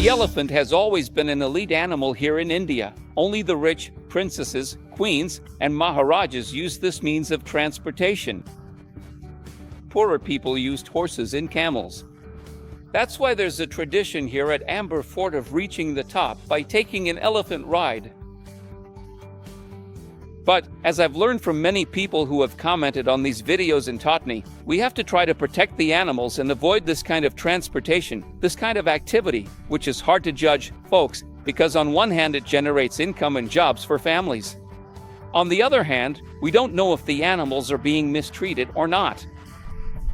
The elephant has always been an elite animal here in India. Only the rich, princesses, queens, and maharajas used this means of transportation. Poorer people used horses and camels. That's why there's a tradition here at Amber Fort of reaching the top by taking an elephant ride. But, as I've learned from many people who have commented on these videos and taught me, we have to try to protect the animals and avoid this kind of transportation, this kind of activity, which is hard to judge, folks, because on one hand it generates income and jobs for families. On the other hand, we don't know if the animals are being mistreated or not.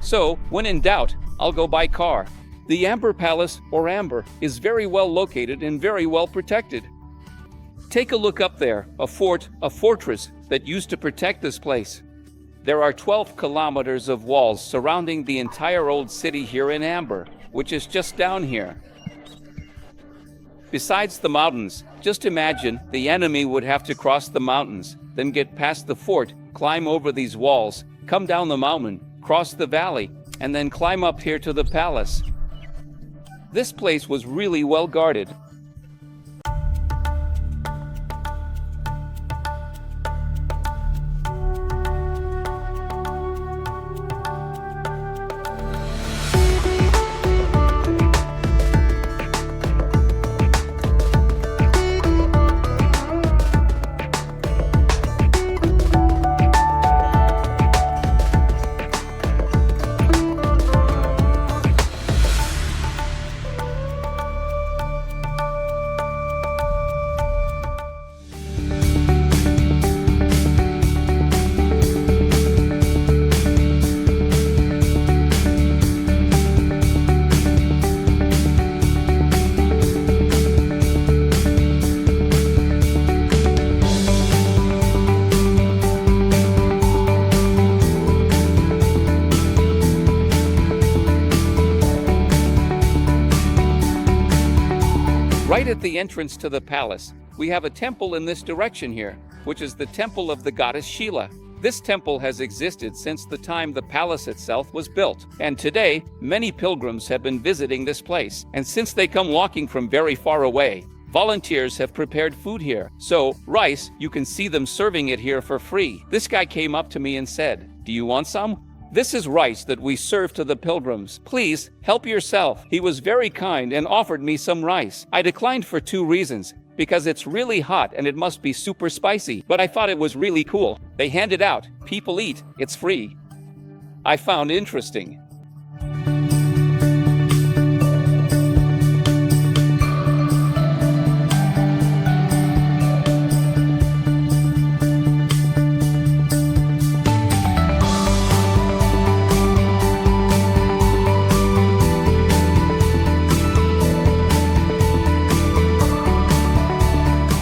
So, when in doubt, I'll go by car. The Amber Palace, or Amber, is very well located and very well protected. Take a look up there, a fortress that used to protect this place. There are 12 kilometers of walls surrounding the entire old city here in Amber, which is just down here. Besides the mountains, just imagine the enemy would have to cross the mountains, then get past the fort, climb over these walls, come down the mountain, cross the valley, and then climb up here to the palace. This place was really well guarded. Right at the entrance to the palace, we have a temple in this direction here, which is the temple of the goddess Sheila. This temple has existed since the time the palace itself was built, and today, many pilgrims have been visiting this place. And since they come walking from very far away, volunteers have prepared food here. So, rice, you can see them serving it here for free. This guy came up to me and said, "Do you want some?" This is rice that we serve to the pilgrims. Please, help yourself. He was very kind and offered me some rice. I declined for 2 reasons. Because it's really hot and it must be super spicy. But I thought it was really cool. They hand it out. People eat. It's free. I found interesting.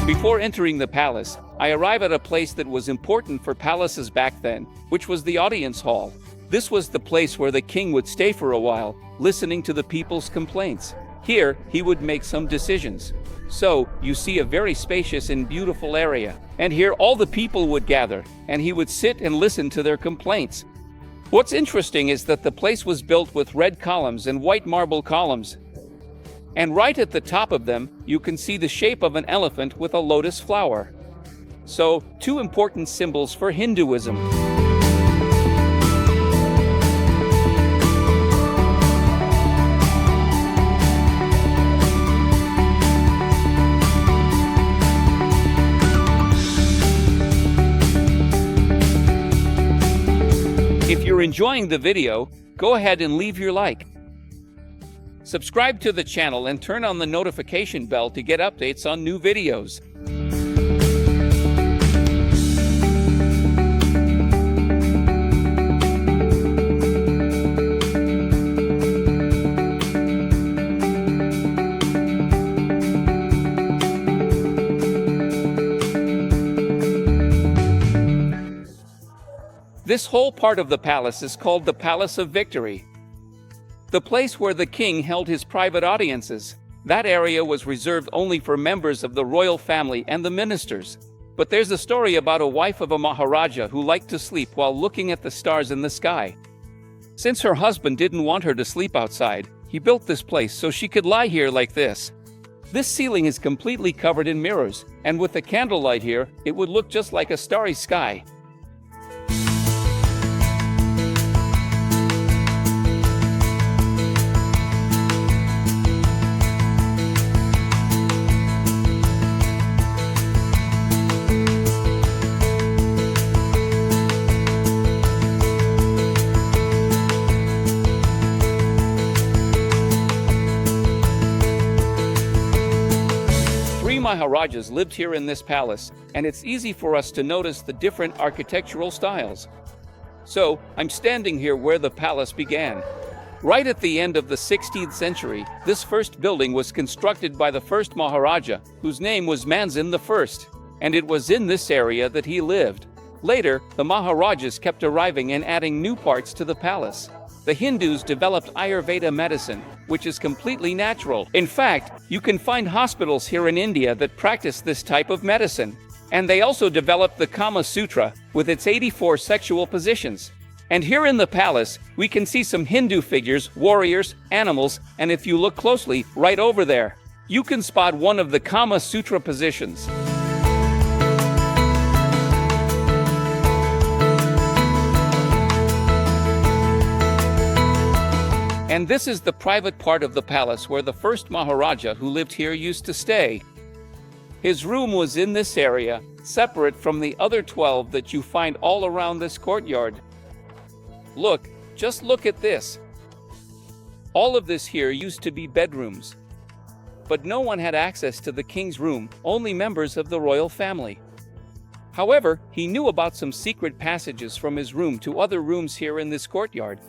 Before entering the palace, I arrive at a place that was important for palaces back then, which was the audience hall. This was the place where the king would stay for a while, listening to the people's complaints. Here, he would make some decisions. So, you see a very spacious and beautiful area. And here all the people would gather, and he would sit and listen to their complaints. What's interesting is that the place was built with red columns and white marble columns. And right at the top of them, you can see the shape of an elephant with a lotus flower. So, 2 important symbols for Hinduism. If you're enjoying the video, go ahead and leave your like. Subscribe to the channel and turn on the notification bell to get updates on new videos. This whole part of the palace is called the Palace of Victory, the place where the king held his private audiences. That area was reserved only for members of the royal family and the ministers. But there's a story about a wife of a Maharaja who liked to sleep while looking at the stars in the sky. Since her husband didn't want her to sleep outside, he built this place so she could lie here like this. This ceiling is completely covered in mirrors, and with the candlelight here, it would look just like a starry sky. Maharajas lived here in this palace, and it's easy for us to notice the different architectural styles. So, I'm standing here where the palace began. Right at the end of the 16th century, this first building was constructed by the first Maharaja, whose name was Mansin I, and it was in this area that he lived. Later, the Maharajas kept arriving and adding new parts to the palace. The Hindus developed Ayurveda medicine, which is completely natural. In fact, you can find hospitals here in India that practice this type of medicine. And they also developed the Kama Sutra with its 84 sexual positions. And here in the palace, we can see some Hindu figures, warriors, animals, and if you look closely, right over there, you can spot one of the Kama Sutra positions. And this is the private part of the palace where the first Maharaja who lived here used to stay. His room was in this area, separate from the other 12 that you find all around this courtyard. Look, just look at this. All of this here used to be bedrooms. But no one had access to the king's room, only members of the royal family. However, he knew about some secret passages from his room to other rooms here in this courtyard.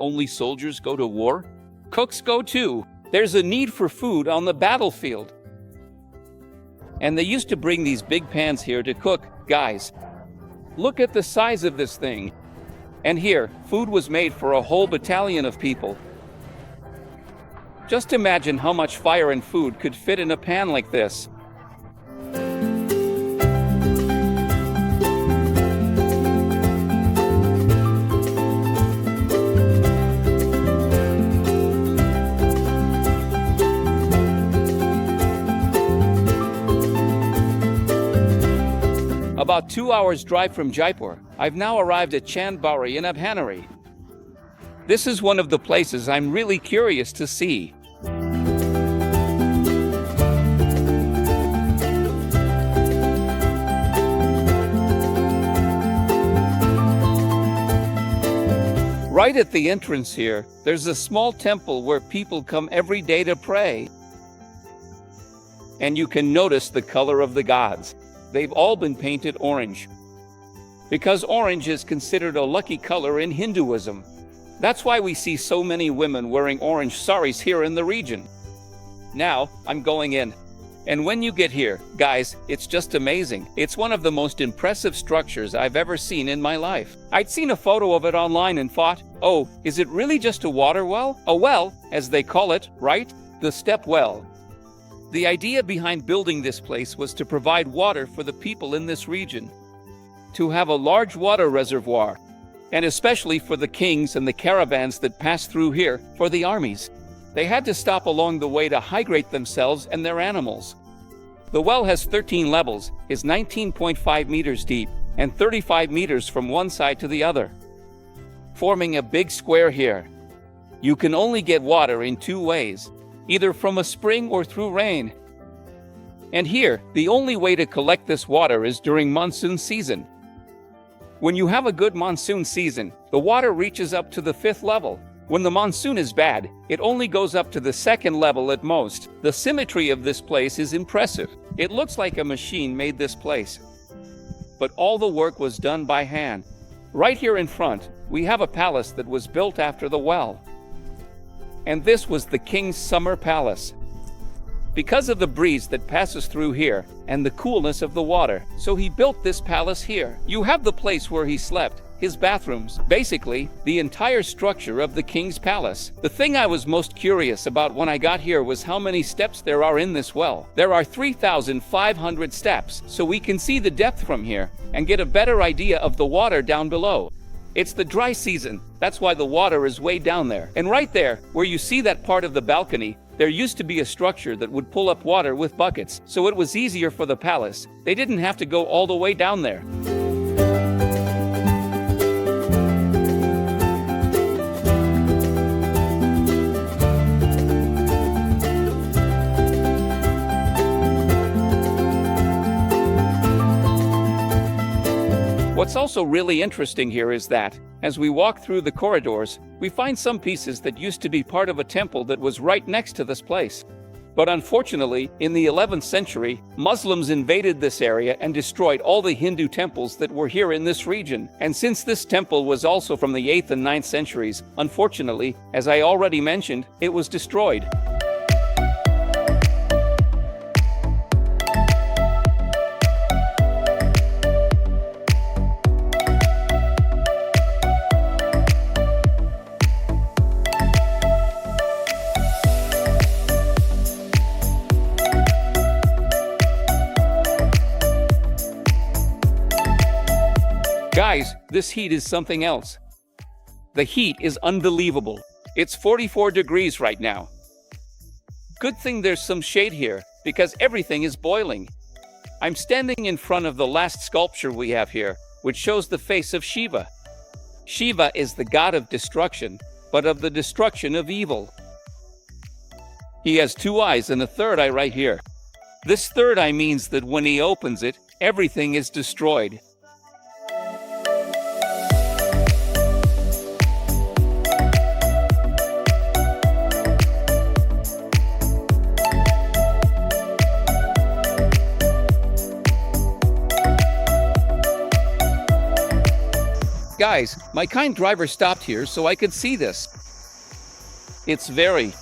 Only soldiers go to war? Cooks go too. There's a need for food on the battlefield. And they used to bring these big pans here to cook. Guys, look at the size of this thing. And here, food was made for a whole battalion of people. Just imagine how much fire and food could fit in a pan like this. About 2 hours drive from Jaipur, I've now arrived at CHAND Baori Abaneri. This is one of the places I'm really curious to see. Right at the entrance here, there's a small temple where people come every day to pray. And you can notice the color of the gods. They've all been painted orange, because orange is considered a lucky color in Hinduism. That's why we see so many women wearing orange saris here in the region. Now, I'm going in. And when you get here, guys, it's just amazing. It's one of the most impressive structures I've ever seen in my life. I'd seen a photo of it online and thought, oh, is it really just a water well? A well, as they call it, right? The Stepwell. The idea behind building this place was to provide water for the people in this region, to have a large water reservoir, and especially for the kings and the caravans that passed through here, for the armies. They had to stop along the way to hydrate themselves and their animals. The well has 13 levels, is 19.5 meters deep, and 35 meters from one side to the other, forming a big square here. You can only get water in two ways, either from a spring or through rain. And here, the only way to collect this water is during monsoon season. When you have a good monsoon season, the water reaches up to the 5th level. When the monsoon is bad, it only goes up to the 2nd level at most. The symmetry of this place is impressive. It looks like a machine made this place. But all the work was done by hand. Right here in front, we have a palace that was built after the well. And this was the king's summer palace. because of the breeze that passes through here and the coolness of the water. So he built this palace here. You have the place where he slept, his bathrooms, basically the entire structure of the king's palace. The thing I was most curious about when I got here was how many steps there are in this well. There are 3,500 steps, so we can see the depth from here and get a better idea of the water down below. It's the dry season, that's why the water is way down there. And right there, where you see that part of the balcony, there used to be a structure that would pull up water with buckets, so it was easier for the palace. They didn't have to go all the way down there. What's also really interesting here is that, as we walk through the corridors, we find some pieces that used to be part of a temple that was right next to this place. But unfortunately, in the 11th century, Muslims invaded this area and destroyed all the Hindu temples that were here in this region. And since this temple was also from the 8th and 9th centuries, unfortunately, as I already mentioned, it was destroyed. Guys, this heat is something else. The heat is unbelievable. It's 44 degrees right now. Good thing there's some shade here, because everything is boiling. I'm standing in front of the last sculpture we have here, which shows the face of Shiva. Shiva is the god of destruction, but of the destruction of evil. He has 2 eyes and a third eye right here. This third eye means that when he opens it, everything is destroyed. Guys, my kind driver stopped here so I could see this. It's very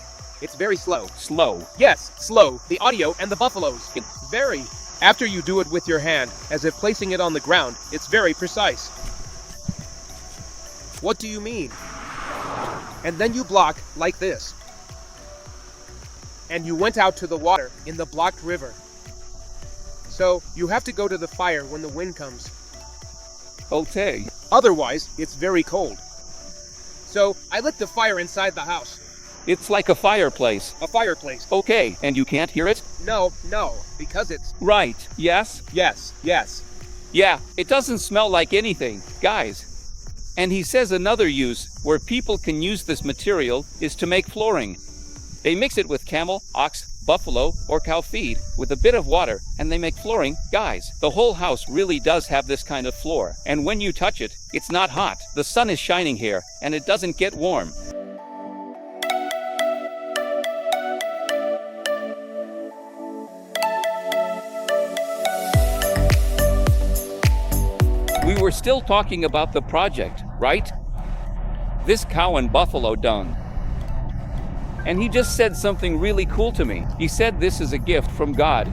slow. Slow. Yes, slow. The audio and the buffaloes. Very. After you do it with your hand, as if placing it on the ground, it's very precise. What do you mean? And then you block like this. And you went out to the water in the blocked river. So you have to go to the fire when the wind comes. Okay. Otherwise, it's very cold. So I lit the fire inside the house. It's like a fireplace. A fireplace. Okay, and you can't hear it? No, because it's... Right. Yes? Yes. Yeah, it doesn't smell like anything, guys. And he says another use where people can use this material is to make flooring. They mix it with camel, ox, buffalo, or cow feed with a bit of water, and they make flooring. Guys, the whole house really does have this kind of floor. And when you touch it, it's not hot. The sun is shining here, and it doesn't get warm. We were still talking about the project, right? This cow and buffalo dung. And he just said something really cool to me. He said this is a gift from God.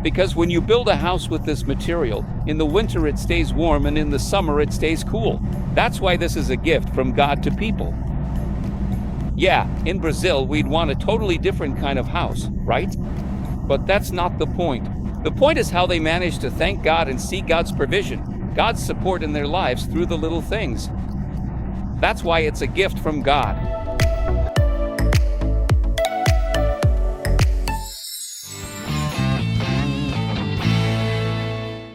Because when you build a house with this material, in the winter it stays warm and in the summer it stays cool. That's why this is a gift from God to people. Yeah, in Brazil we'd want a totally different kind of house, right? But that's not the point. The point is how they manage to thank God and see God's provision, God's support in their lives through the little things. That's why it's a gift from God.